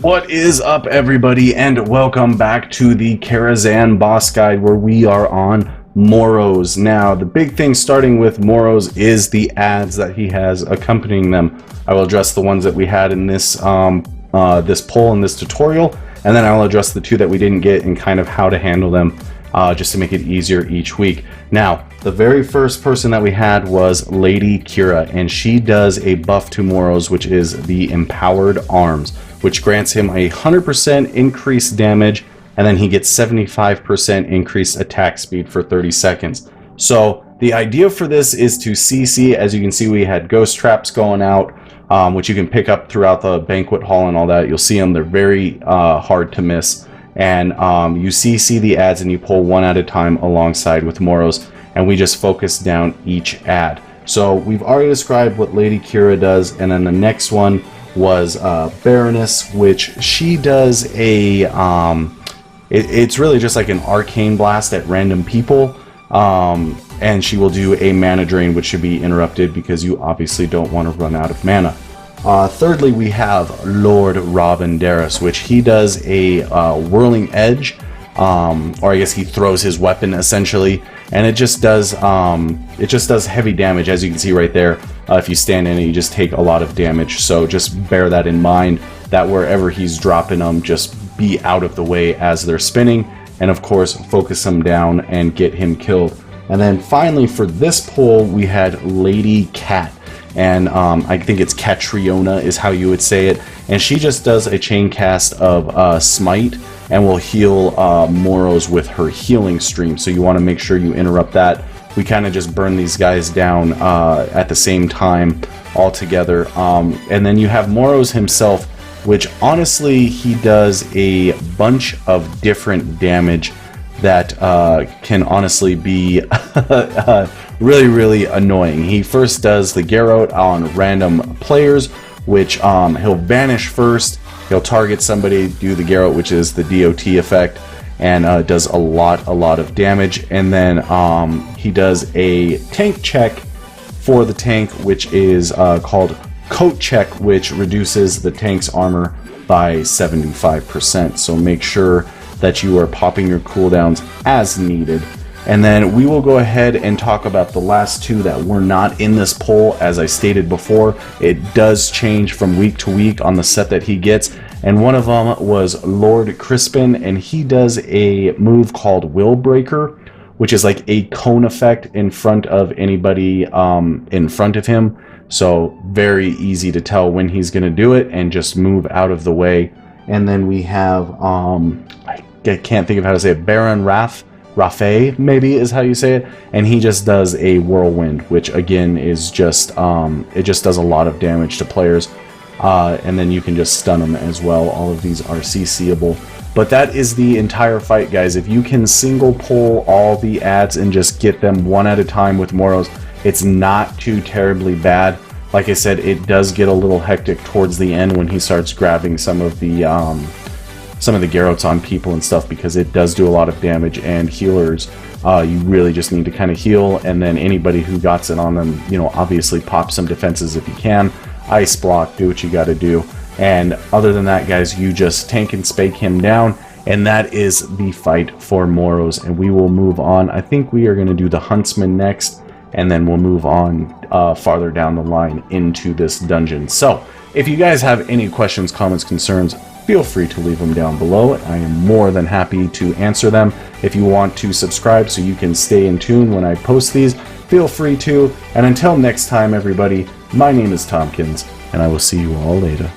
What is up, everybody, and welcome back to the Karazhan boss guide, where we are on Moroes. Now, the big thing starting with Moroes is the ads that he has accompanying them. I will address the ones that we had in this this poll in this tutorial, and then I'll address the two that we didn't get and kind of how to handle them, just to make it easier each week. Now, the very first person that we had was Lady Kyra, and she does a buff to Moroes, which is the Empowered Arms, which grants him 100% increased damage, and then he gets 75% increased attack speed for 30 seconds. So the idea for this is to CC. As you can see, we had ghost traps going out, which you can pick up throughout the banquet hall and all that. You'll see them. They're very hard to miss. And you CC the ads and you pull one at a time alongside with Moroes, and we just focus down each ad. So we've already described what Lady Kyra does, and then the next one was Baroness, which she does a it's really just like an arcane blast at random people, and she will do a mana drain, which should be interrupted because you obviously don't want to run out of mana. Thirdly, we have Lord Robindaris, which he does a whirling edge, or I guess he throws his weapon essentially, and it just does heavy damage, as you can see right there. If you stand in it, you just take a lot of damage, so just bear that in mind, that wherever he's dropping them, just be out of the way as they're spinning, and of course focus him down and get him killed. And then finally, for this poll, we had Lady Cat, and I think it's Catriona is how you would say it, and she just does a chain cast of Smite and will heal Moroes with her healing stream, so you want to make sure you interrupt that. We kind of just burn these guys down at the same time all together. And then you have Moroes himself, which honestly, he does a bunch of different damage that can honestly be really annoying. He first does the Garrote on random players, which he'll vanish first. He'll target somebody, do the Garrote, which is the DOT effect, and does a lot of damage. And then he does a tank check for the tank, which is called Coat Check, which reduces the tank's armor by 75%. So make sure that you are popping your cooldowns as needed. And then we will go ahead and talk about the last two that were not in this poll. As I stated before, it does change from week to week on the set that he gets. And one of them was Lord Crispin, and he does a move called Will Breaker, which is like a cone effect in front of anybody in front of him. So very easy to tell when he's going to do it and just move out of the way. And then we have, I can't think of how to say it, Baron Rafe maybe is how you say it, and he just does a whirlwind, which again is just it just does a lot of damage to players, and then you can just stun them as well. All of these are CCable, but that is the entire fight, guys. If you can single pull all the ads and just get them one at a time with Moroes, it's not too terribly bad. Like I said, it does get a little hectic towards the end when he starts grabbing some of the Garrotes on people and stuff, because it does do a lot of damage, and healers, you really just need to kind of heal, and then anybody who got it on them, you know, obviously pop some defenses if you can, ice block, do what you got to do. And other than that, guys, you just tank and spake him down, and that is the fight for Moroes. And we will move on. I think we are going to do the Huntsman next, and then we'll move on farther down the line into this dungeon. So if you guys have any questions, comments, concerns, feel free to leave them down below. I am more than happy to answer them. If you want to subscribe so you can stay in tune when I post these, feel free to. And until next time, everybody, my name is Tomkins, and I will see you all later.